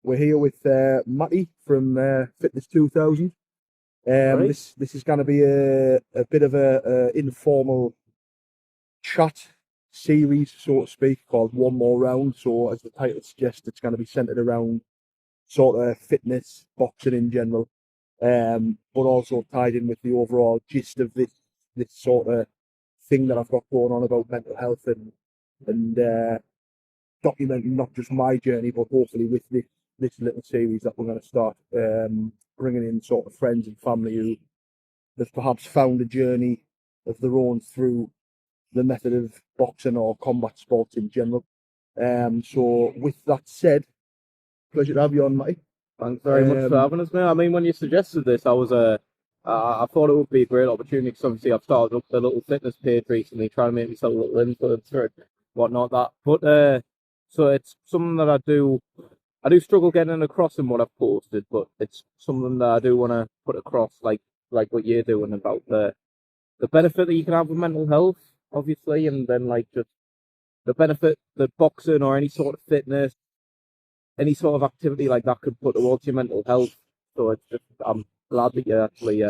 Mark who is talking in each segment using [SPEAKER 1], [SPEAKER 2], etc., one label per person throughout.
[SPEAKER 1] We're here with Matty from Fitness 2000.
[SPEAKER 2] Right.
[SPEAKER 1] This is going to be a bit of a informal chat series, so to speak, called One More Round. So, as the title suggests, it's going to be centered around sort of fitness, boxing in general, but also tied in with the overall gist of this sort of thing that I've got going on about mental health and documenting not just my journey, but hopefully with this little series that we're going to start, bringing in sort of friends and family who have perhaps found a journey of their own through the method of boxing or combat sports in general. So with that said, pleasure to have you on, Matty.
[SPEAKER 2] Thanks very much for having us, mate. I mean, when you suggested this, I thought it would be a great opportunity because obviously I've started up the little fitness page recently, trying to make myself a little influencer and whatnot. So it's something that I do struggle getting across in what I've posted, but it's something that I do want to put across, like what you're doing about the benefit that you can have with mental health, obviously, and then like just the benefit that boxing or any sort of fitness, any sort of activity like that could put towards your mental health. So it's just, I'm glad that you actually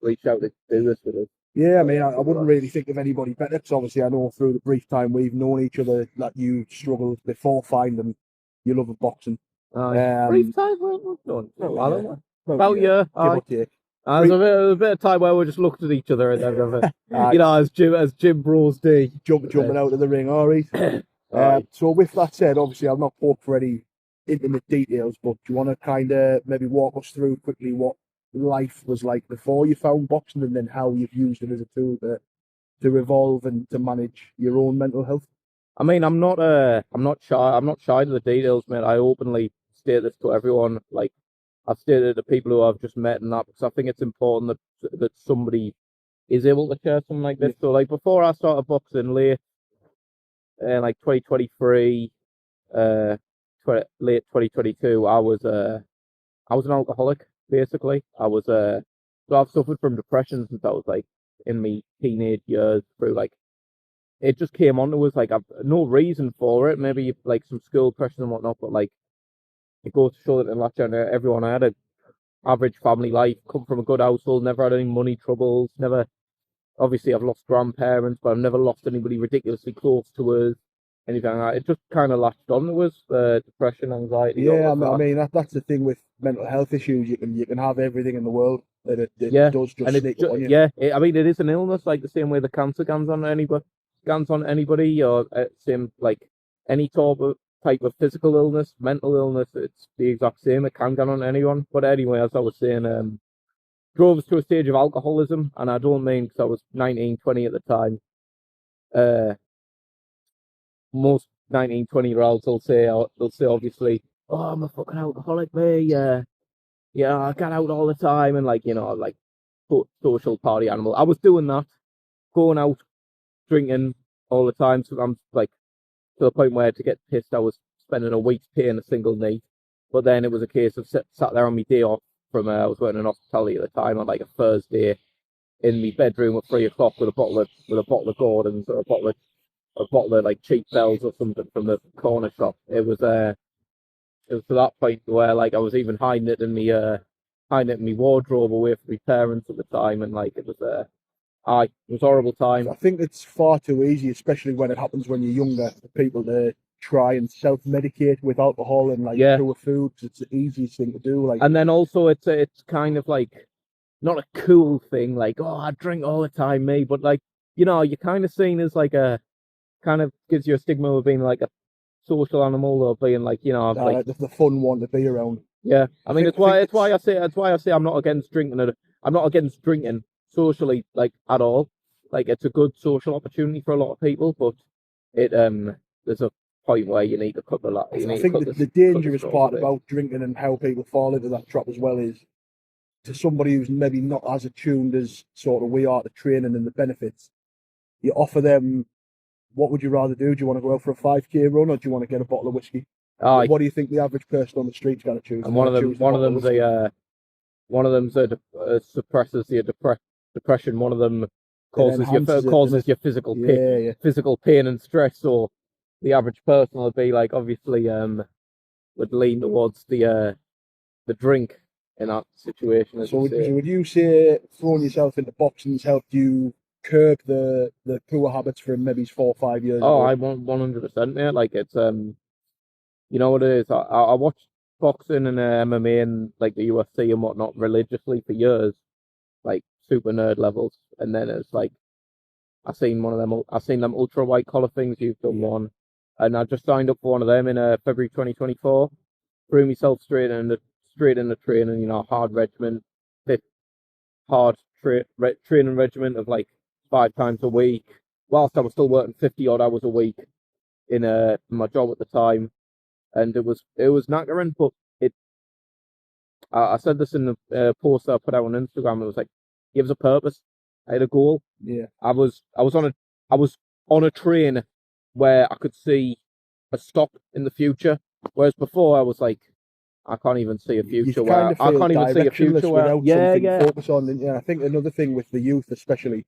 [SPEAKER 2] reached out to do this with us.
[SPEAKER 1] Yeah, I mean, I wouldn't really think of anybody better because obviously I know through the brief time we've known each other that you struggled before finding your love of boxing.
[SPEAKER 2] Brief time, well done. About
[SPEAKER 1] give or take.
[SPEAKER 2] There's a bit of time where we just looked at each other and then, you know, as Jim Bros do.
[SPEAKER 1] Jumping out of the ring, all right. So with that said, obviously I'll not poke for any intimate details, but do you want to kind of maybe walk us through quickly what life was like before you found boxing and then how you've used it as a tool to evolve and to manage your own mental health?
[SPEAKER 2] I mean, I'm not shy to the details, mate. I openly state this to everyone. Like, I've stated to people who I've just met and that, because I think it's important that somebody is able to share something like this. So, like, before I started boxing late, like 2023, late 2022, I was an alcoholic, basically. So I've suffered from depression since I was like in my teenage years through like, it just came onto us, like, I've no reason for it, maybe like some school pressure and whatnot, but like, it goes to show that in lockdown, everyone had an average family life, come from a good household, never had any money troubles, obviously I've lost grandparents, but I've never lost anybody ridiculously close to us, anything like that. It just kind of latched on to us, depression, anxiety.
[SPEAKER 1] Yeah, I mean that's the thing with mental health issues. You can have everything in the world, and it does just sneak up on you.
[SPEAKER 2] Yeah, I mean it is an illness, like the same way the cancer scans on anybody, or same like any type of physical illness, mental illness. It's the exact same. It can get on anyone. But anyway, as I was saying, drove us to a stage of alcoholism, and I don't mean because I was 19, 20 at the time. Most 19, 20-year-olds will say obviously, oh, I'm a fucking alcoholic, mate. Yeah, I got out all the time, and like, you know, like social party animal. I was doing that, going out, drinking all the time. So I'm like to the point where to get pissed, I was spending a week's pay in a single night. But then it was a case of sat there on my day off from I was working in hospitality at the time on like a Thursday in my bedroom at 3 o'clock with a bottle of Gordon's or a bottle of like cheap bells or something from the corner shop. It was to that point where like I was even hiding it in my wardrobe away from my parents at the time, and like it was a horrible time.
[SPEAKER 1] I think it's far too easy, especially when it happens when you're younger, for people to try and self-medicate with alcohol and like through food, because it's the easiest thing to do. Like,
[SPEAKER 2] and then also it's kind of like not a cool thing, like, oh, I drink all the time, me, but like, you know, you're kind of seen as like a, kind of gives you a stigma of being like a social animal or being like, you know, like
[SPEAKER 1] the fun one to be around.
[SPEAKER 2] Yeah, I mean, it's why I say I'm not against drinking. I'm not against drinking socially, like, at all. Like, it's a good social opportunity for a lot of people, but there's a point where you need to cut the lot.
[SPEAKER 1] I think the dangerous part about drinking and how people fall into that trap as well is, to somebody who's maybe not as attuned as sort of we are to training and the benefits, you offer them, what would you rather do? Do you want to go out for a 5K run, or do you want to get a bottle of whiskey? What do you think the average person on the street's going to choose?
[SPEAKER 2] And one of them suppresses your depression. One of them causes your physical pain and stress. So the average person will be like, obviously, would lean towards the drink in that situation, as
[SPEAKER 1] So
[SPEAKER 2] you say.
[SPEAKER 1] would you say throwing yourself into boxing has helped you curb the poor habits from maybe 4 or 5 years
[SPEAKER 2] Oh,
[SPEAKER 1] ago?
[SPEAKER 2] I want 100%, mate. Like it's you know what it is. I watched boxing and MMA and like the UFC and whatnot religiously for years, like super nerd levels, and then it's like I seen one of them. I seen them ultra white collar things. You've done
[SPEAKER 1] Yeah.
[SPEAKER 2] one, and I just signed up for one of them in February 2024. Threw myself straight into training. You know, hard regimen, fit, training regimen of like 5 times a week. Whilst I was still working 50 odd hours a week in my job at the time, and it was knackering, but it. I said this in the post that I put out on Instagram. It was like, gives a purpose. I had a goal.
[SPEAKER 1] Yeah.
[SPEAKER 2] I was on a train where I could see a stop in the future, whereas before I was like, I can't even see a
[SPEAKER 1] You
[SPEAKER 2] future
[SPEAKER 1] kind
[SPEAKER 2] where
[SPEAKER 1] of
[SPEAKER 2] I
[SPEAKER 1] feel
[SPEAKER 2] can't even see a future
[SPEAKER 1] directionless
[SPEAKER 2] where
[SPEAKER 1] without
[SPEAKER 2] yeah,
[SPEAKER 1] something to
[SPEAKER 2] yeah,
[SPEAKER 1] focus on. And I think another thing with the youth, especially,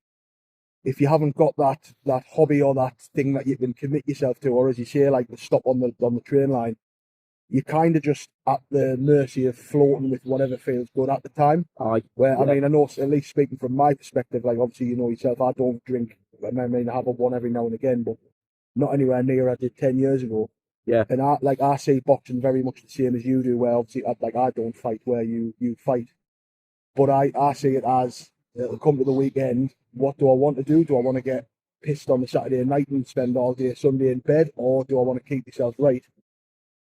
[SPEAKER 1] if you haven't got that hobby or that thing that you can commit yourself to, or as you say, like the stop on the train line, you're kind of just at the mercy of floating with whatever feels good at the time.
[SPEAKER 2] I
[SPEAKER 1] Where I
[SPEAKER 2] yeah,
[SPEAKER 1] mean, I know, at least speaking from my perspective, like obviously you know yourself, I don't drink. I mean, I have a one every now and again, but not anywhere near I did 10 years ago.
[SPEAKER 2] yeah,
[SPEAKER 1] And I see boxing very much the same as you do, where obviously I don't fight where you fight, but I see it as it'll come to the weekend. What do I want to do? Do I want to get pissed on the Saturday night and spend all day Sunday in bed, or do I want to keep myself right?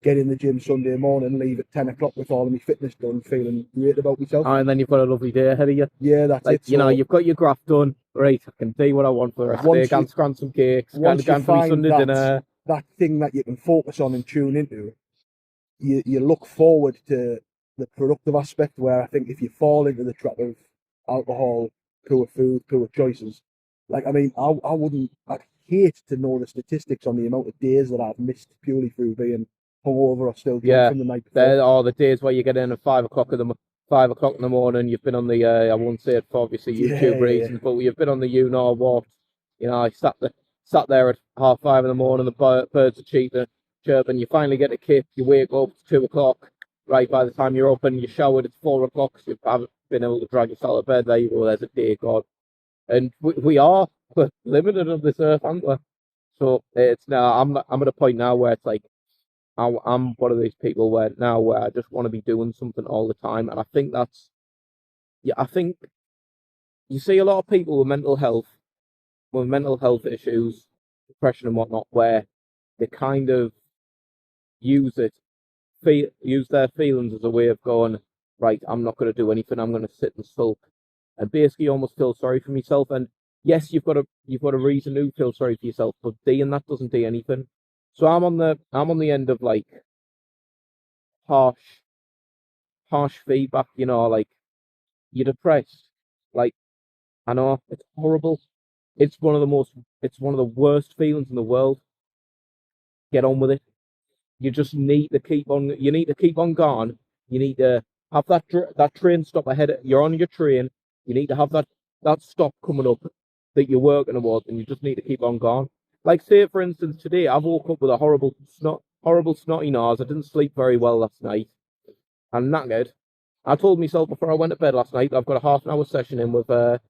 [SPEAKER 1] Get in the gym Sunday morning, leave at 10 o'clock with all of my fitness done, feeling great about myself.
[SPEAKER 2] and then you've got a lovely day ahead of you.
[SPEAKER 1] Yeah, that's
[SPEAKER 2] Like
[SPEAKER 1] it.
[SPEAKER 2] you know,
[SPEAKER 1] So
[SPEAKER 2] you've got your graft done. Right, I can do what I want for the rest of the day.
[SPEAKER 1] once
[SPEAKER 2] Can
[SPEAKER 1] you
[SPEAKER 2] scran some cakes.
[SPEAKER 1] once you
[SPEAKER 2] Can for me
[SPEAKER 1] find
[SPEAKER 2] Sunday dinner.
[SPEAKER 1] that thing that you can focus on and tune into, you look forward to the productive aspect. Where I think if you fall into the trap of alcohol, poor food, poor choices, like I mean, I'd hate to know the statistics on the amount of days that I've missed purely through being hungover or still drunk
[SPEAKER 2] Yeah,
[SPEAKER 1] from the night before.
[SPEAKER 2] there are the days where you get in at 5 o'clock 5 o'clock in the morning. You've been on the I won't say it for obviously
[SPEAKER 1] Yeah,
[SPEAKER 2] YouTube
[SPEAKER 1] yeah, yeah.
[SPEAKER 2] reasons, but you've been on the walked. You know, I sat there at 5:30 in the morning. The birds are chirping. You finally get a kick. You wake up. It's 2 o'clock. Right by the time you're up and you're showered, it's 4 o'clock. So you haven't been able to drag yourself out of bed. There you go. There's a day gone. And we are limited on this earth, aren't we? So it's now I'm at a point now where it's like I'm one of these people where I just want to be doing something all the time, and I think that's yeah. I think you see a lot of people with mental health issues, depression and whatnot, where they kind of use use their feelings as a way of going right. I'm not going to do anything. I'm going to sit and sulk, and basically almost feel sorry for myself. And yes, you've got a reason to feel sorry for yourself, but doing that doesn't do anything. So I'm on the end of like harsh harsh feedback, you know, like you're depressed. Like I know it's horrible. It's one of the worst feelings in the world. Get on with it. You just need to keep on. You need to keep on going. You need to have that train stop ahead. You're on your train. You need to have that stop coming up that you're working towards, and you just need to keep on going. Like say for instance, today I woke up with a horrible snotty nose. I didn't sleep very well last night. I'm knackered. I told myself before I went to bed last night I've got a half an hour session in with our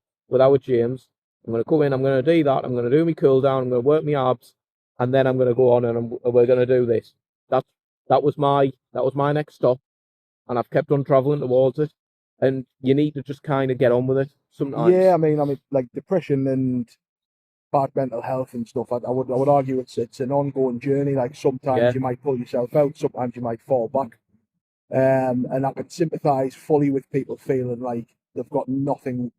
[SPEAKER 2] James. I'm going to come in. I'm going to do that. I'm going to do my cool down. I'm going to work my abs, and then I'm going to go on and we're going to do this. That's that was my next stop, and I've kept on traveling towards it. And you need to just kind of get on with it
[SPEAKER 1] Yeah,
[SPEAKER 2] sometimes.
[SPEAKER 1] I mean, like depression and bad mental health and stuff. I would argue it's an ongoing journey. Like sometimes
[SPEAKER 2] Yeah,
[SPEAKER 1] you might pull yourself out, sometimes you might fall back. And I can sympathise fully with people feeling like they've got nothing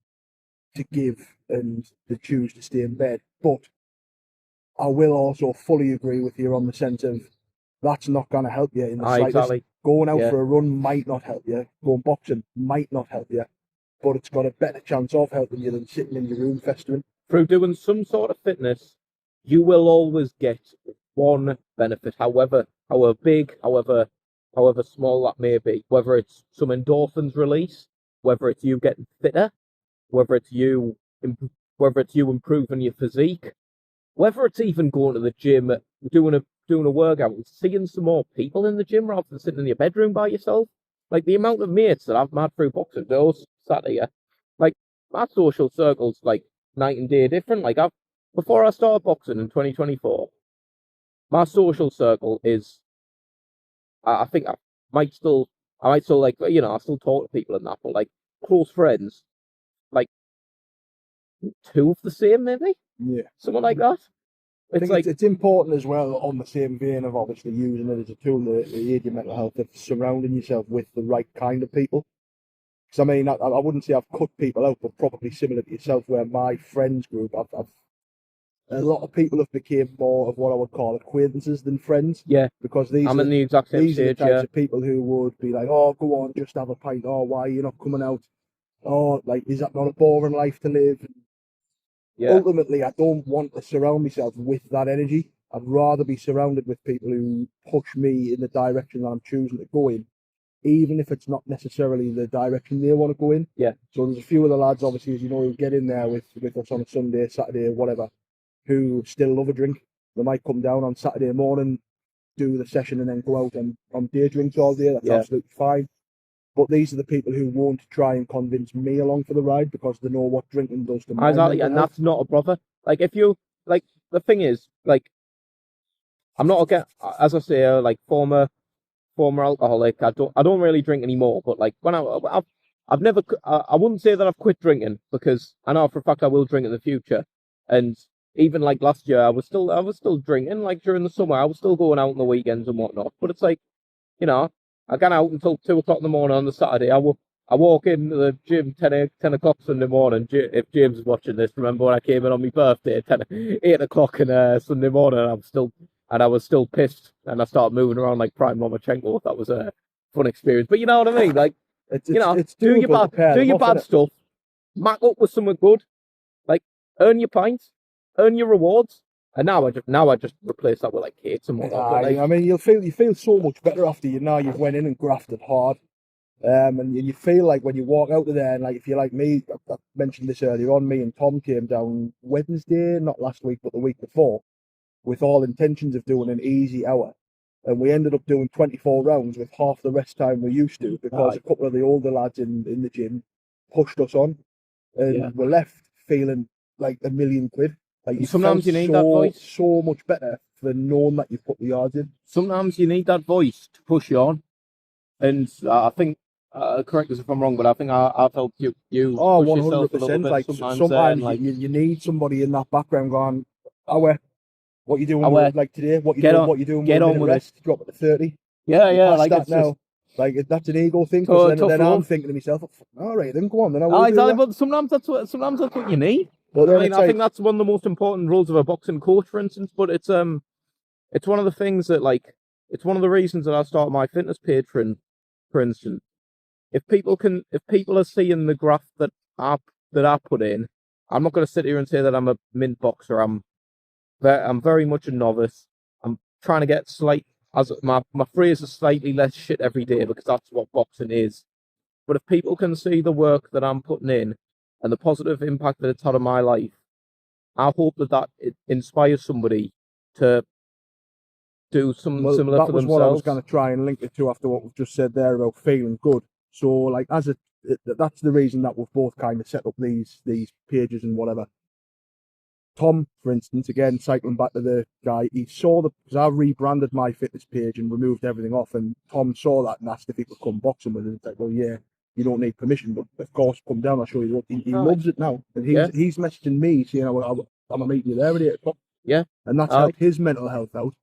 [SPEAKER 1] to give and to choose to stay in bed. But I will also fully agree with you on the sense of that's not going to help you in the slightest.
[SPEAKER 2] exactly.
[SPEAKER 1] Going out
[SPEAKER 2] Yeah.
[SPEAKER 1] for a run might not help you. Going boxing might not help you, but it's got a better chance of helping you than sitting in your room festering.
[SPEAKER 2] Through doing some sort of fitness, you will always get one benefit, however big, however small that may be. Whether it's some endorphins release, whether it's you getting fitter, whether it's you, whether it's you improving your physique, whether it's even going to the gym, doing doing a workout and seeing some more people in the gym rather than sitting in your bedroom by yourself. Like the amount of mates that I've met through boxing, those sat here, like my social circle's like night and day different. Like before I started boxing in 2024, my social circle is, I think I might still like, I still talk to people and that, but like close friends, like two of the same maybe,
[SPEAKER 1] Yeah.
[SPEAKER 2] something like that.
[SPEAKER 1] I think it's important as well, on the same vein of obviously using it as a tool to aid your mental health, of surrounding yourself with the right kind of people. Because I mean, I wouldn't say I've cut people out, but probably similar to yourself, where my friends group, I've a lot of people have become more of what I would call acquaintances than friends.
[SPEAKER 2] Yeah,
[SPEAKER 1] Because
[SPEAKER 2] I'm in the exact same
[SPEAKER 1] these are the
[SPEAKER 2] stage.
[SPEAKER 1] types
[SPEAKER 2] Yeah,
[SPEAKER 1] of people who would be like, "Oh, go on, just have a pint. Oh, why are you not coming out? Oh, like, is that not a boring life to live?"
[SPEAKER 2] yeah,
[SPEAKER 1] Ultimately, I don't want to surround myself with that energy. I'd rather be surrounded with people who push me in the direction that I'm choosing to go in, even if it's not necessarily the direction they want to go in.
[SPEAKER 2] yeah,
[SPEAKER 1] So there's a few of the lads, obviously, as you know, who get in there with us on a Sunday, Saturday, whatever, who still love a drink. They might come down on Saturday morning, do the session, and then go out on day drinks all day. That's
[SPEAKER 2] yeah.
[SPEAKER 1] absolutely fine. But these are the people who won't try and convince me along for the ride, because they know what drinking does to my
[SPEAKER 2] Exactly,
[SPEAKER 1] mental
[SPEAKER 2] and
[SPEAKER 1] health.
[SPEAKER 2] that's not a brother. Like if you like, the thing is, like, I'm not again, as I say, like former alcoholic. I don't really drink anymore. But like when I've never, I wouldn't say that I've quit drinking, because I know for a fact I will drink in the future. And even like last year, I was still drinking. Like during the summer, I was still going out on the weekends and whatnot. But it's like, you know, I got out until 2 o'clock in the morning on the Saturday. I walk into the gym 10 o'clock Sunday morning. If James is watching this, remember when I came in on my birthday at 8 o'clock on Sunday morning, and I was still pissed, and I started moving around like Prime Lomachenko. That was a fun experience. But you know what I mean? Like,
[SPEAKER 1] It's doable to pair
[SPEAKER 2] do
[SPEAKER 1] them
[SPEAKER 2] your
[SPEAKER 1] off,
[SPEAKER 2] bad
[SPEAKER 1] innit?
[SPEAKER 2] stuff, mac up with something good, like earn your pints, earn your rewards. And now I just replace that with like cakes and whatnot. But like,
[SPEAKER 1] I mean, you feel so much better after you've went in and grafted hard. And you feel like when you walk out of there, and like if you're like me, I mentioned this earlier on, me and Tom came down Wednesday, not last week, but the week before, with all intentions of doing an easy hour. And we ended up doing 24 rounds with half the rest time we used to, because
[SPEAKER 2] aye,
[SPEAKER 1] a couple of the older lads in the gym pushed us on,
[SPEAKER 2] yeah.
[SPEAKER 1] and we're left feeling like £1,000,000. Like,
[SPEAKER 2] And
[SPEAKER 1] you felt
[SPEAKER 2] sometimes you need that voice.
[SPEAKER 1] so much better for knowing that you've put the yards in.
[SPEAKER 2] Sometimes you need that voice to push you on. And I think, correct us if I'm wrong, but I think I've helped you
[SPEAKER 1] Oh,
[SPEAKER 2] push yourself a little
[SPEAKER 1] 100%.
[SPEAKER 2] bit
[SPEAKER 1] Like,
[SPEAKER 2] sometimes there, and
[SPEAKER 1] sometimes
[SPEAKER 2] like,
[SPEAKER 1] you need somebody in that background going, "Oh, what you doing
[SPEAKER 2] I
[SPEAKER 1] with, like, today?
[SPEAKER 2] get on,
[SPEAKER 1] What you doing with
[SPEAKER 2] get
[SPEAKER 1] a
[SPEAKER 2] on
[SPEAKER 1] minute
[SPEAKER 2] with it.
[SPEAKER 1] rest? Drop it to 30.
[SPEAKER 2] Yeah,
[SPEAKER 1] You
[SPEAKER 2] yeah,
[SPEAKER 1] pass
[SPEAKER 2] like
[SPEAKER 1] that
[SPEAKER 2] it's just
[SPEAKER 1] now." Like, that's an ego thing, because
[SPEAKER 2] tough
[SPEAKER 1] then I'm
[SPEAKER 2] love.
[SPEAKER 1] thinking to myself, "All right, then go on, then I will
[SPEAKER 2] Ah,
[SPEAKER 1] do
[SPEAKER 2] exactly,
[SPEAKER 1] that."
[SPEAKER 2] but sometimes that's what you need.
[SPEAKER 1] But
[SPEAKER 2] I
[SPEAKER 1] then
[SPEAKER 2] mean,
[SPEAKER 1] it's
[SPEAKER 2] I think
[SPEAKER 1] like,
[SPEAKER 2] that's one of the most important roles of a boxing coach, for instance. But it's one of the things that, like, it's one of the reasons that I started my fitness page, for instance. If people are seeing the graph that I put in, I'm not going to sit here and say that I'm a mint boxer. I'm very much a novice. I'm trying to get as my phrase is, slightly less shit every day, because that's what boxing is. But if people can see the work that I'm putting in and the positive impact that it's had on my life, I hope that it inspires somebody to do something
[SPEAKER 1] well,
[SPEAKER 2] similar
[SPEAKER 1] that
[SPEAKER 2] for
[SPEAKER 1] was what I was going
[SPEAKER 2] themselves.
[SPEAKER 1] to try and link it to after what we've just said there about feeling good. So, like, that's the reason that we've both kind of set up these pages and whatever. Tom, for instance, again, cycling back to the guy, he saw because I rebranded my fitness page and removed everything off, and Tom saw that and asked if he could come boxing with it. It's like, well, yeah, you don't need permission, but of course, come down, I'll show you what. He
[SPEAKER 2] Aye.
[SPEAKER 1] loves it now, and
[SPEAKER 2] Yeah,
[SPEAKER 1] he's messaging me saying, I'm meeting you there at 8 o'clock,
[SPEAKER 2] yeah.
[SPEAKER 1] and that's
[SPEAKER 2] Aye.
[SPEAKER 1] helped his mental health out.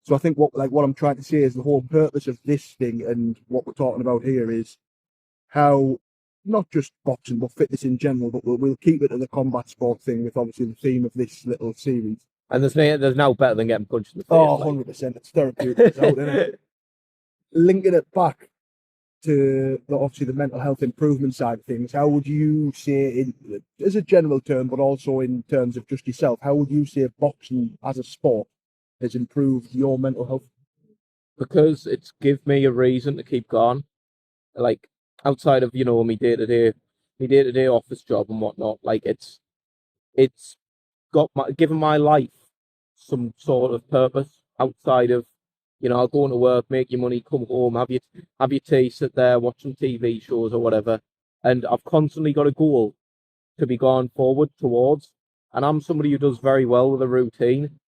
[SPEAKER 1] So I think what I'm trying to say is the whole purpose of this thing and what we're talking about here is how, not just boxing but fitness in general, but we'll keep it to the combat sport thing with obviously the theme of this little series.
[SPEAKER 2] And there's no better than getting punched in the face.
[SPEAKER 1] Oh,
[SPEAKER 2] Like.
[SPEAKER 1] 100%. It's therapeutic. It's out, isn't it? Linking it back to obviously the mental health improvement side of things, how would you say, as a general term, but also in terms of just yourself, how would you say boxing as a sport has improved your mental health?
[SPEAKER 2] Because it's give me a reason to keep going. Like, outside of, my day to day office job and whatnot. Like, it's given my life some sort of purpose. outside of, I'll go into work, make your money, come home, have your tea, sit there, watch some TV shows or whatever. And I've constantly got a goal to be going forward towards. And I'm somebody who does very well with a routine.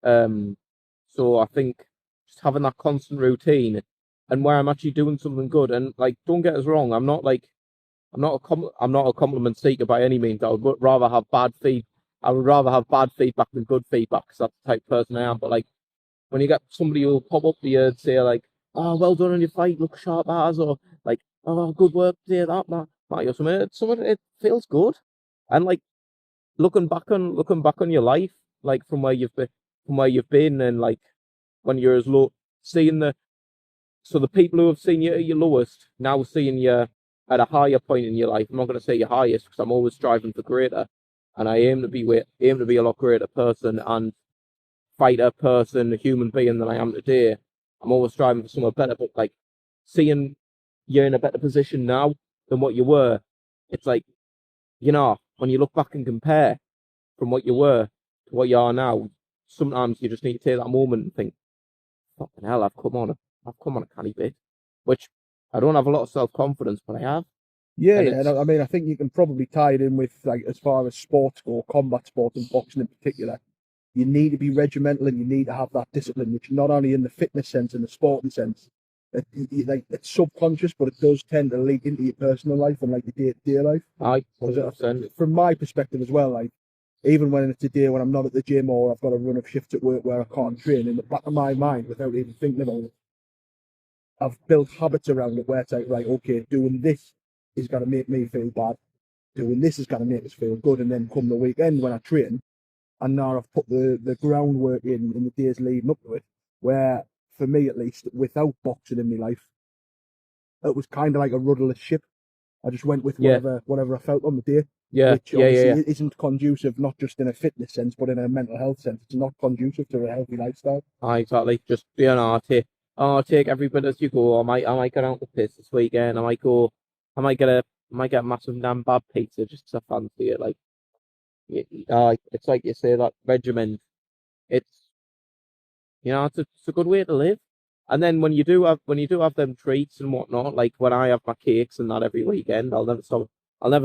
[SPEAKER 2] So I think just having that constant routine and where I'm actually doing something good. And like, don't get us wrong, I'm not a compliment seeker by any means. I would rather have bad feedback than good feedback because that's the type of person I am. But like, when you get somebody who'll pop up to you and say like, "Oh, well done on your fight, look sharp as," or like, "Oh, good work today, that," or something, it feels good. And like looking back on your life, like from where you've been, and like when you're as low, seeing the people who have seen you at your lowest now seeing you at a higher point in your life. I'm not going to say your highest because I'm always striving for greater, and I aim to be a lot greater person and fighter person, human being than I am today. I'm always striving for somewhere better, but like seeing you're in a better position now than what you were, it's like, when you look back and compare from what you were to what you are now, sometimes you just need to take that moment and think, fucking hell, I've come on a canny bit, which I don't have a lot of self-confidence, but I have.
[SPEAKER 1] Yeah,
[SPEAKER 2] And
[SPEAKER 1] yeah. And I mean, I think you can probably tie it in with, like, as far as sports go, combat sports and boxing in particular. You need to be regimental and you need to have that discipline, which not only in the fitness sense and the sporting sense, like it's subconscious, but it does tend to leak into your personal life and like your day-to-day life.
[SPEAKER 2] I 100%.
[SPEAKER 1] From my perspective as well, like even when it's a day when I'm not at the gym or I've got a run of shifts at work where I can't train, in the back of my mind, without even thinking about it, I've built habits around it where it's like, right, okay, doing this is going to make me feel bad. Doing this is going to make us feel good. And then come the weekend when I train, and now I've put the groundwork in the days leading up to it, where for me at least, without boxing in my life, it was kind of like a rudderless ship. I just went with
[SPEAKER 2] Yeah,
[SPEAKER 1] whatever I felt on the day,
[SPEAKER 2] yeah,
[SPEAKER 1] which
[SPEAKER 2] yeah, yeah,
[SPEAKER 1] obviously
[SPEAKER 2] yeah.
[SPEAKER 1] isn't conducive, not just in a fitness sense, but in a mental health sense. It's not conducive to a healthy lifestyle.
[SPEAKER 2] Exactly. Just I'll take every bit as you go. I might get out the piss this weekend. I might get a massive damn bad pizza just 'cause I fancy it. Like, it's like you say, that regiment. It's it's a good way to live. And then when you do have them treats and whatnot, like when I have my cakes and that every weekend, I'll never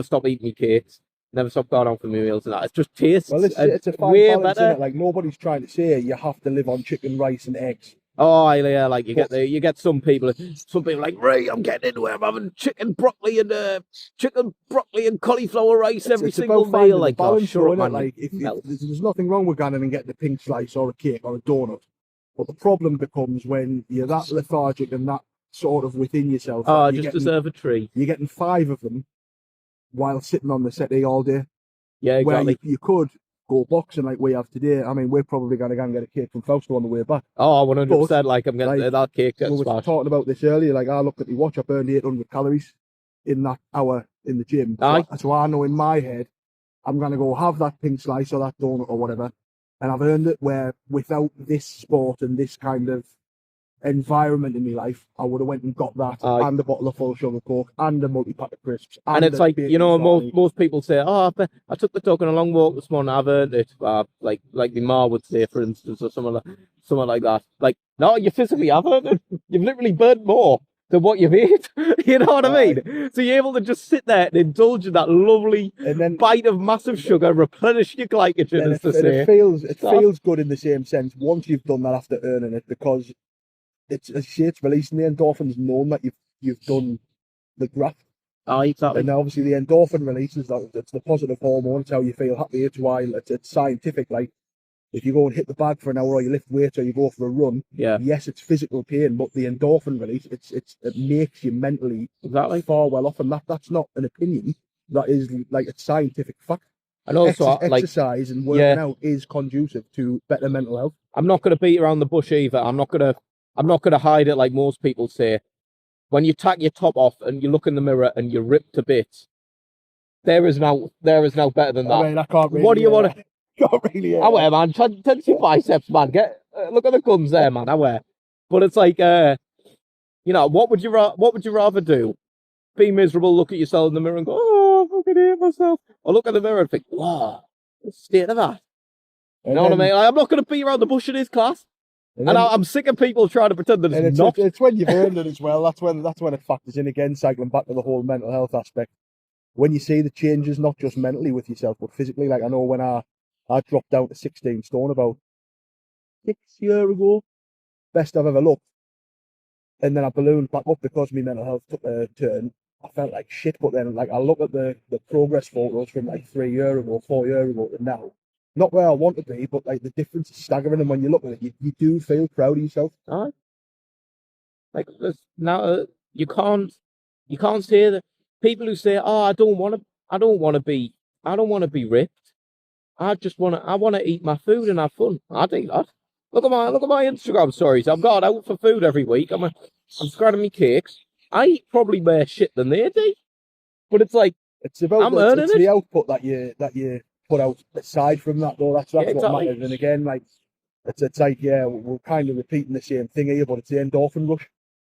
[SPEAKER 2] stop eating my cakes, never stop going out for meals and that. It just
[SPEAKER 1] Well,
[SPEAKER 2] tastes
[SPEAKER 1] it's a fine
[SPEAKER 2] way
[SPEAKER 1] balance in
[SPEAKER 2] better.
[SPEAKER 1] it. Like nobody's trying to say you have to live on chicken, rice, and eggs.
[SPEAKER 2] Oh, yeah, like
[SPEAKER 1] But
[SPEAKER 2] you get some people like, Ray, I'm getting into it. I'm having chicken broccoli and cauliflower rice every
[SPEAKER 1] it's
[SPEAKER 2] single
[SPEAKER 1] about
[SPEAKER 2] meal.
[SPEAKER 1] finding the
[SPEAKER 2] Like, oh,
[SPEAKER 1] balance,
[SPEAKER 2] shut
[SPEAKER 1] though,
[SPEAKER 2] up,
[SPEAKER 1] isn't it?
[SPEAKER 2] man, you
[SPEAKER 1] Like if
[SPEAKER 2] melt.
[SPEAKER 1] there's nothing wrong with going in and getting a pink slice or a cake or a donut, but the problem becomes when you're that lethargic and that sort of within yourself
[SPEAKER 2] Oh,
[SPEAKER 1] that
[SPEAKER 2] I just deserve a treat.
[SPEAKER 1] you're getting five of them while sitting on the settee all day.
[SPEAKER 2] Yeah,
[SPEAKER 1] Where
[SPEAKER 2] exactly.
[SPEAKER 1] you could go boxing like we have today. I mean, we're probably going to go and get a cake from Fausto on the way back.
[SPEAKER 2] Oh,
[SPEAKER 1] But
[SPEAKER 2] 100%. Like, I'm getting
[SPEAKER 1] like
[SPEAKER 2] that cake
[SPEAKER 1] we
[SPEAKER 2] getting
[SPEAKER 1] were
[SPEAKER 2] smashed.
[SPEAKER 1] talking about this earlier, like I looked at the watch, I burned 800 calories in that hour in the gym.
[SPEAKER 2] Aye,
[SPEAKER 1] So I know in my head I'm going to go have that pink slice or that donut or whatever, and I've earned it. Where without this sport and this kind of environment in my life, I would have went and got that
[SPEAKER 2] aye.
[SPEAKER 1] and a bottle of full sugar coke and a multi-pack of crisps
[SPEAKER 2] And
[SPEAKER 1] and
[SPEAKER 2] it's
[SPEAKER 1] a
[SPEAKER 2] like,
[SPEAKER 1] bacon
[SPEAKER 2] most
[SPEAKER 1] sarnie.
[SPEAKER 2] most people say, "Oh, I took the dog on a long walk this morning. I've earned it." Like my ma would say, for instance, or something like that. Like, no, you physically have earned it. You've literally burned more than what you've ate. You know what I
[SPEAKER 1] Aye.
[SPEAKER 2] mean? So you're able to just sit there and indulge in that lovely
[SPEAKER 1] And then
[SPEAKER 2] bite of massive sugar, replenish your glycogen, as to say.
[SPEAKER 1] it
[SPEAKER 2] That,
[SPEAKER 1] feels good in the same sense once you've done that after earning it, because it's, as you say, it's releasing the endorphins, knowing that you've done the graft.
[SPEAKER 2] exactly.
[SPEAKER 1] And obviously the endorphin release is that it's the positive hormone. It's how you feel happy. It's why it's scientific. Like if you go and hit the bag for an hour, or you lift weights, or you go for a run,
[SPEAKER 2] Yeah,
[SPEAKER 1] yes, it's physical pain, but the endorphin release, it makes you mentally
[SPEAKER 2] exactly.
[SPEAKER 1] far well off. And that's not an opinion. That is like a scientific fact.
[SPEAKER 2] And also, like,
[SPEAKER 1] Exercise and working
[SPEAKER 2] yeah,
[SPEAKER 1] out is conducive to better mental health.
[SPEAKER 2] I'm not going to beat around the bush either. I'm not gonna hide it like most people say. When you take your top off and you look in the mirror and you're ripped to bits, there is now better than
[SPEAKER 1] I
[SPEAKER 2] that.
[SPEAKER 1] mean, I can't really.
[SPEAKER 2] What do you want to?
[SPEAKER 1] Can't really.
[SPEAKER 2] I wear, man. Tense your biceps, man. Look at the guns there, man. I wear. But it's like, what would you rather do? Be miserable, look at yourself in the mirror and go, "Oh, I fucking hate myself," or look at the mirror and think, "Wow, what's the state of that?" You
[SPEAKER 1] And
[SPEAKER 2] know what I
[SPEAKER 1] then
[SPEAKER 2] mean? Like, I'm not going to beat around the bush in this class.
[SPEAKER 1] And
[SPEAKER 2] And
[SPEAKER 1] then,
[SPEAKER 2] I'm sick of people trying to pretend that
[SPEAKER 1] and
[SPEAKER 2] it's not.
[SPEAKER 1] it's when you've earned it as well. That's when it factors in again. Cycling back to the whole mental health aspect. When you see the changes, not just mentally with yourself, but physically. Like I know when I dropped down to 16 stone about 6 years ago, best I've ever looked, and then I ballooned back up because my mental health took a turn. I felt like shit, but then like I look at the progress photos from like 3 years ago, 4 years ago to now. Not where I want to be, but like the difference is staggering. And when you look at it, you do feel proud of yourself.
[SPEAKER 2] Aye. Like there's now, you can't say that people who say, "Oh, I don't want to be ripped. I want to eat my food and have fun." I do that. Look at my Instagram stories. I've got out for food every week. I'm scratching me cakes. I eat probably more shit than they do, but it's like
[SPEAKER 1] It's about
[SPEAKER 2] I'm earning
[SPEAKER 1] it's
[SPEAKER 2] it.
[SPEAKER 1] the output that you put out aside from that though. That's
[SPEAKER 2] Yeah,
[SPEAKER 1] what
[SPEAKER 2] exactly.
[SPEAKER 1] matters. And again, like it's like yeah, we're kind of repeating the same thing here, but it's the endorphin rush.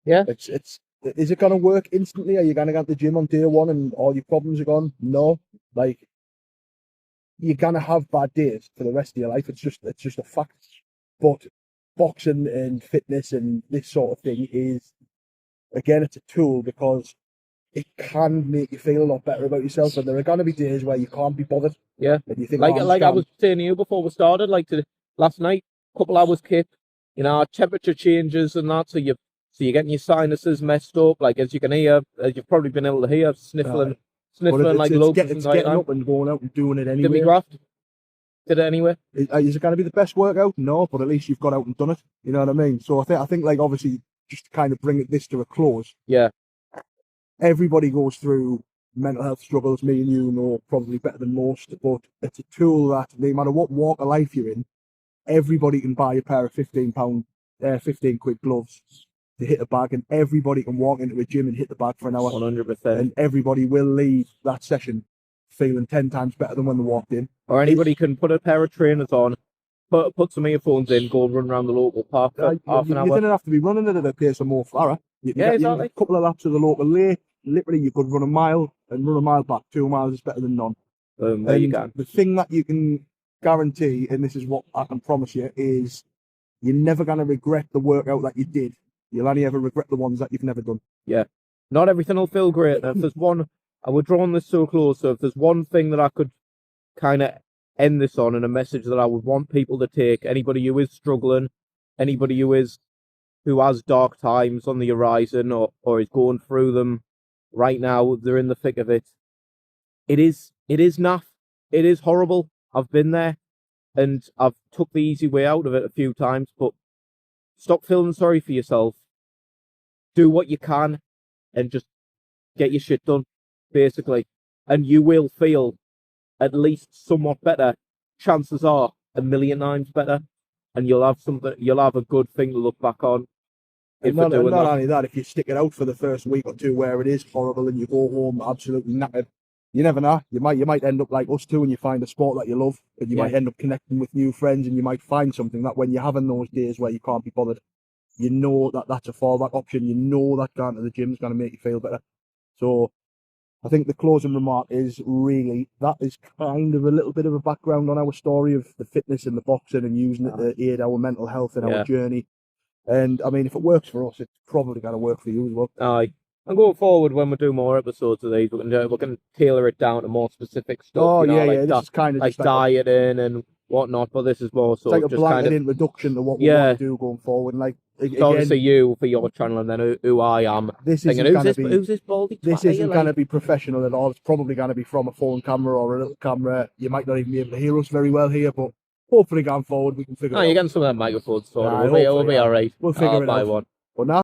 [SPEAKER 2] Yeah.
[SPEAKER 1] It's is it gonna work instantly? Are you gonna get to the gym on day one and all your problems are gone? No. Like you're gonna have bad days for the rest of your life. It's just a fact. But boxing and fitness and this sort of thing is again it's a tool because it can make you feel a lot better about yourself. And there are gonna be days where you can't be bothered.
[SPEAKER 2] Yeah.
[SPEAKER 1] And you think,
[SPEAKER 2] Like
[SPEAKER 1] oh,
[SPEAKER 2] I was saying to you before we started, last night, couple hours kip, our temperature changes and that, so you're getting your sinuses messed up. Like as you can hear, as you've probably been able to hear, sniffling like loads of
[SPEAKER 1] it's getting up and going out and doing it
[SPEAKER 2] Did
[SPEAKER 1] anyway.
[SPEAKER 2] we graft? Did it anyway?
[SPEAKER 1] Is it going to be the best workout? No, but at least you've got out and done it. You know what I mean? So I think like obviously just to kind of bring this to a close.
[SPEAKER 2] Yeah.
[SPEAKER 1] Everybody goes through mental health struggles. Me and you know probably better than most, but it's a tool that no matter what walk of life you're in, everybody can buy a pair of £15, 15 quid gloves to hit a bag, and everybody can walk into a gym and hit the bag for an hour.
[SPEAKER 2] 100%.
[SPEAKER 1] And everybody will leave that session feeling 10 times better than when they walked in.
[SPEAKER 2] Or anybody can put a pair of trainers on, put some earphones in, go and run around the local park for half an hour.
[SPEAKER 1] You didn't have to be running it at a pace of more Farah.
[SPEAKER 2] Exactly.
[SPEAKER 1] A couple of laps of the local lake. Literally, you could run a mile and run a mile back. 2 miles is better than none.
[SPEAKER 2] There you go.
[SPEAKER 1] The thing that you can guarantee, and this is what I can promise you, is you're never going to regret the workout that you did. You'll only ever regret the ones that you've never done.
[SPEAKER 2] Yeah. Not everything will feel great. If there's one, we're drawing this so close, so if there's one thing that I could kind of end this on and a message that I would want people to take, anybody who is struggling, anybody who has dark times on the horizon or is going through them right now, they're in the thick of it. It is naff. It is horrible. I've been there and I've took the easy way out of it a few times, but stop feeling sorry for yourself. Do what you can and just get your shit done, basically. And you will feel at least somewhat better. Chances are a million times better. And you'll have a good thing to look back on.
[SPEAKER 1] And not only that, if you stick it out for the first week or two where it is horrible and you go home absolutely knackered, you never know. You might end up like us too and you find a sport that you love and you might end up connecting with new friends and you might find something that when you're having those days where you can't be bothered, you know that that's a fallback option. You know that going to the gym is going to make you feel better. So I think the closing remark is really that is kind of a little bit of a background on our story of the fitness and the boxing and using it to aid our mental health and our journey. And I mean, if it works for us, it's probably going to work for you as well.
[SPEAKER 2] Aye. And going forward, when we do more episodes of these, we can tailor it down to more specific stuff.
[SPEAKER 1] Oh, this is kind of
[SPEAKER 2] like dieting and whatnot. But this is more so
[SPEAKER 1] like a
[SPEAKER 2] just
[SPEAKER 1] blanket
[SPEAKER 2] kind of
[SPEAKER 1] introduction to what we want to do going forward. And like again,
[SPEAKER 2] obviously you for your channel, and then who I am.
[SPEAKER 1] This isn't going to be
[SPEAKER 2] who's this baldy?
[SPEAKER 1] This isn't going to be professional at all. It's probably going to be from a phone camera or a little camera. You might not even be able to hear us very well here, but hopefully going forward we can figure it out.
[SPEAKER 2] You're getting some of that microphone sorted. We'll be all right.
[SPEAKER 1] We'll figure it out.
[SPEAKER 2] One.
[SPEAKER 1] But now